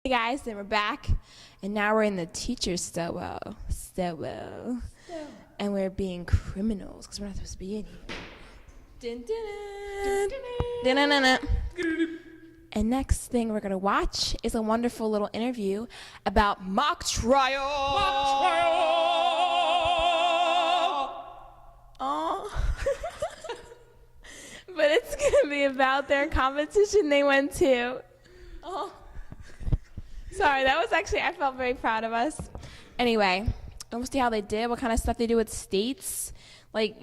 Hey guys, and we're back, and now we're in the teacher's stairwell, and we're being criminals because we're not supposed to be in here. Dun, dun, dun. Dun, dun, dun, dun. And next thing we're gonna watch is a wonderful little interview about mock trial. Mock trial. Oh. But it's gonna be about their competition they went to. Oh. Sorry, that was actually, I felt very proud of us. Anyway, we'll see how they did, what kind of stuff they do with states, like,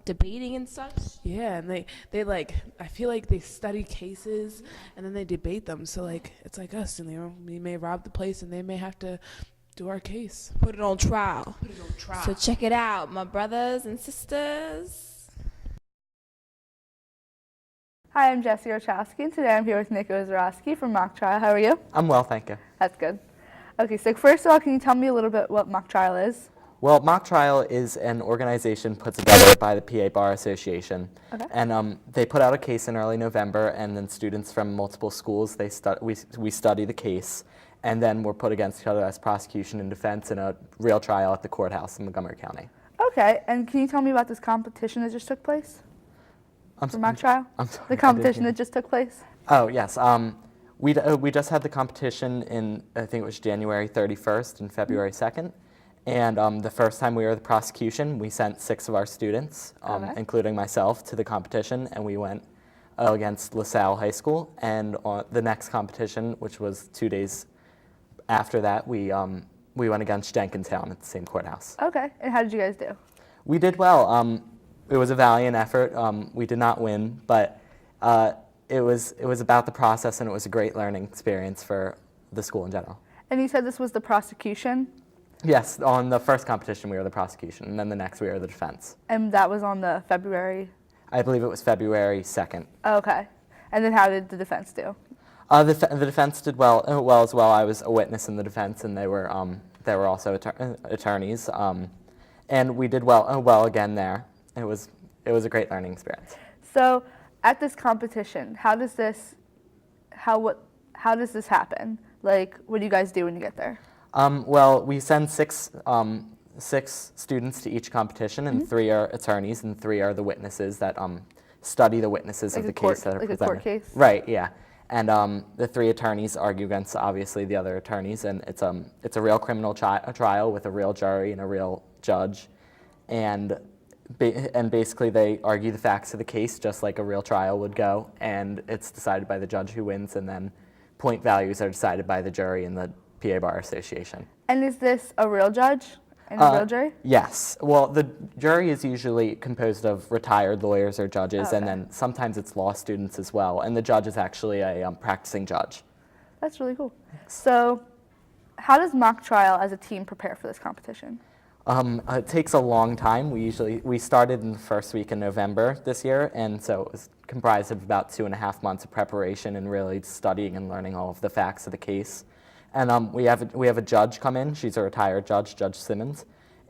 debating and such. Yeah, and they like, I feel like they study cases and then they debate them. So like, it's like us, and we may rob the place and they may have to do our case. Put it on trial. Put it on trial. So check it out, my brothers and sisters. Hi, I'm Jessie Orchowski, and today I'm here with Nico Zarowski from Mock Trial. How are you? I'm well, thank you. That's good. Okay, so first of all, can you tell me a little bit what Mock Trial is? Well, Mock Trial is an organization put together by the PA Bar Association. Okay. And they put out a case in early November, and then students from multiple schools, we study the case, and then we're put against each other as prosecution and defense in a real trial at the courthouse in Montgomery County. Okay, and can you tell me about this competition that just took place for Mock Trial? I'm sorry, The competition that just took place? Oh, yes. We just had the competition in, I think it was January 31st and February 2nd. And the first time we were the prosecution, we sent 6 of our students, Okay. including myself, to the competition, and we went against LaSalle High School. And the next competition, which was 2 days after that, we went against Jenkintown at the same courthouse. Okay, and how did you guys do? We did well. It was a valiant effort. We did not win, but it was about the process, and it was a great learning experience for the school in general. And you said this was the prosecution, Yes, on the first competition we were the prosecution, and then the next we were the defense. and that was on the February? I believe it was February 2nd. Okay, and then how did the defense do? The defense did well as well. I was a witness in the defense, and they were also attorneys, and we did well again there. It was a great learning experience. So at this competition, how does this happen? Like, what do you guys do when you get there? Well, we send 6 students to each competition, and 3 are attorneys, and 3 are the witnesses that study the witnesses of the case that are like presented. a court case? Right. Yeah. And the 3 attorneys argue against obviously the other attorneys, and it's a real criminal trial with a real jury and a real judge, and basically they argue the facts of the case just like a real trial would go, and it's decided by the judge who wins, and then point values are decided by the jury and the PA Bar Association. And is this a real judge and a real jury? Yes. Well, the jury is usually composed of retired lawyers or judges, and then sometimes it's law students as well, and the judge is actually a practicing judge. That's really cool. So how does Mock Trial as a team prepare for this competition? It takes a long time. We started in the first week in November this year, and so it was comprised of about 2.5 months of preparation and really studying and learning all of the facts of the case. And we have a judge come in. She's a retired judge, Judge Simmons,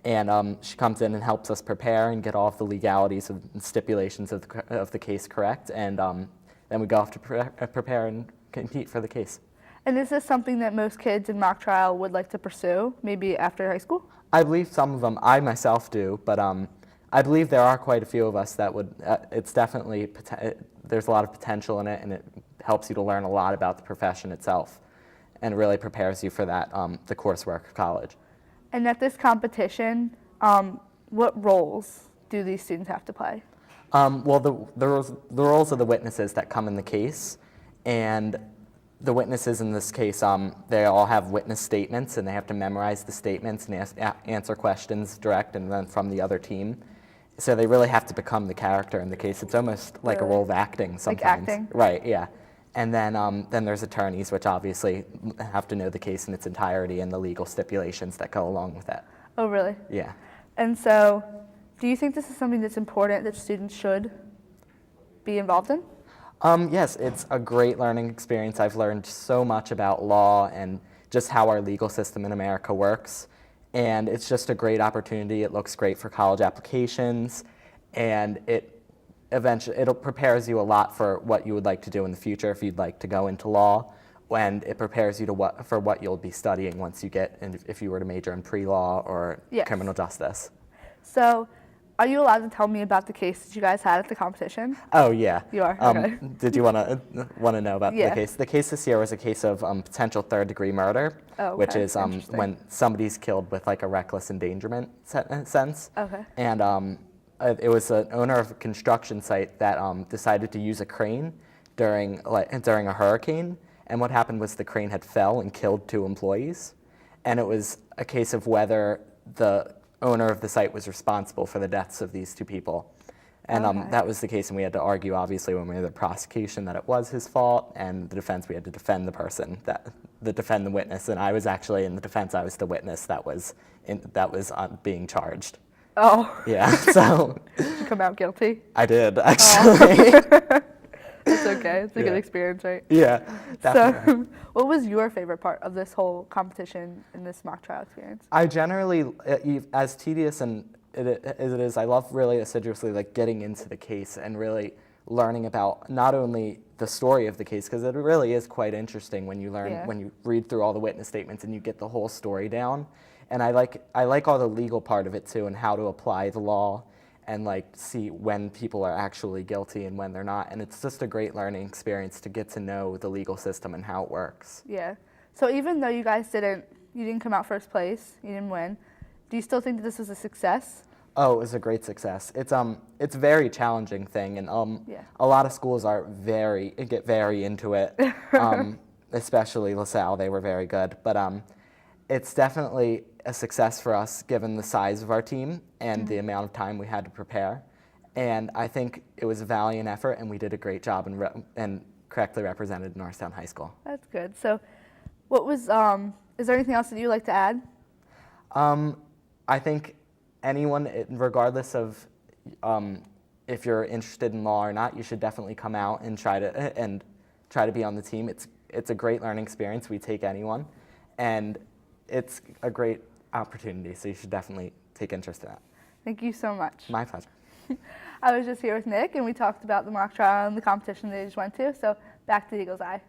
and she comes in and helps us prepare and get all of the legalities and stipulations of the case correct, and then we go off to prepare and compete for the case. And is this something that most kids in Mock Trial would like to pursue, maybe after high school? I believe some of them, I myself do, but I believe there are quite a few of us that would, it's definitely, there's a lot of potential in it, and it helps you to learn a lot about the profession itself, and really prepares you for that, the coursework of college. And at this competition, what roles do these students have to play? Well, the roles of the witnesses that come in the case, and the witnesses in this case, they all have witness statements, and they have to memorize the statements and answer questions direct and then from the other team. So they really have to become the character in the case. It's almost like a role of acting sometimes. Like acting? Right, yeah. And then there's attorneys, which obviously have to know the case in its entirety and the legal stipulations that go along with that. Oh, really? Yeah. And so do you think this is something that's important that students should be involved in? Yes, it's a great learning experience. I've learned so much about law and just how our legal system in America works. And it's just a great opportunity. It looks great for college applications, and it prepares you a lot for what you would like to do in the future if you'd like to go into law, and it prepares you for what you'll be studying once you get in, if you were to major in pre-law or Yes. criminal justice. So, are you allowed to tell me about the case that you guys had at the competition? Oh yeah. You are? Okay. Did you want to know about Yeah. the case? The case this year was a case of potential third-degree murder, Oh, which okay. is Interesting. when somebody's killed with like a reckless endangerment sense. Okay. And it was an owner of a construction site that decided to use a crane during a hurricane. And what happened was the crane had fell and killed 2 employees. And it was a case of whether the owner of the site was responsible for the deaths of these 2 people. And Okay. that was the case, and we had to argue, obviously, when we were the prosecution, that it was his fault, and the defense, we had to defend the person, defend the witness. And I was actually in the defense. I was the witness that was being charged. Oh, Yeah, so did you come out guilty? I did actually. It's okay. It's a good Yeah. experience, right? Yeah, definitely. So, what was your favorite part of this whole competition and this mock trial experience? I generally, as tedious and as it is, I love really assiduously like getting into the case and really learning about not only the story of the case, because it really is quite interesting when you learn, Yeah. when you read through all the witness statements and you get the whole story down. And I like all the legal part of it too, and how to apply the law and like see when people are actually guilty and when they're not. And it's just a great learning experience to get to know the legal system and how it works. Yeah. So even though you guys you didn't come out first place, you didn't win, do you still think that this was a success? Oh, it was a great success. It's a very challenging thing, and Yeah. a lot of schools get very into it. Especially LaSalle, they were very good. But it's definitely a success for us given the size of our team and the amount of time we had to prepare. And I think it was a valiant effort, and we did a great job and correctly represented Norristown High School. That's good. So, what was is there anything else that you'd like to add? I think anyone, regardless of if you're interested in law or not, you should definitely come out and try to be on the team. It's a great learning experience. We take anyone, and it's a great opportunity. So you should definitely take interest in that. Thank you so much. My pleasure. I was just here with Nick, and we talked about the mock trial and the competition that he just went to. So back to the Eagle's Eye.